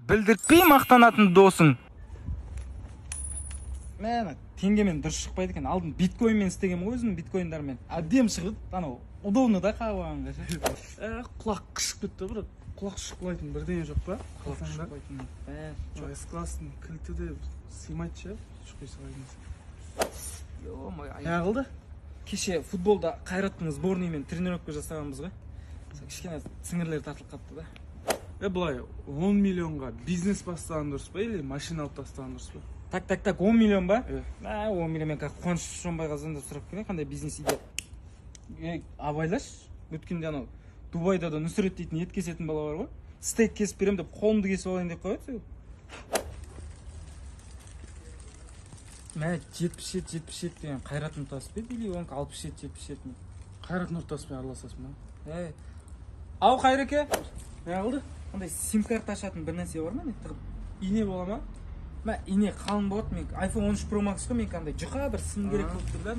Білдіртпей мақтанатын досың. Мен теңгемен дұрыс шықпайды екен. Алдын биткоинмен істеген өзім биткоиндармен. Әбдем шығып, анау удобно да қабағанға. Құлақ қышып кетті, бірақ құлақ шықпайтын бірдеңе жоқ па? Құлақ шықпайтын. С-класстың кілті де сыймайды ше, шықпай салайын. Ё-май, аяғылды. Кеше футболда Қайраттың сборныймен тренировка жасағанбыз ғой. Кішкене сіңірлер тартылып қапты да. Былай 10 миллионға бизнес бастаған дұрыс па, или машина алып тастаған дұрыс па? Так, 10 миллион ба? 10 миллион мен Қуаныш Шонбайға звондап сұрап келген, қандай бизнес идея. Абайлаш, өткенде анау Дубайда да Нұсрет дейтін ет кесетін бала бар ғой. Стейк кесіп берем деп, қолымды кесіп алайын деп қояды. Мә 77 деген Қайрат Нұртас пе, или оңқа 67-77 ме? Қайрат Нұртаспен араласасың ба? Ау Қайреке, не қылды? Қандай сим-карта ашатын бір нәрсе бар ма? Ине бола ма? Мә ине қалың болады, мен iPhone 13 Pro Max қой, мен қандай жұқа бір сым керек болып тұр да.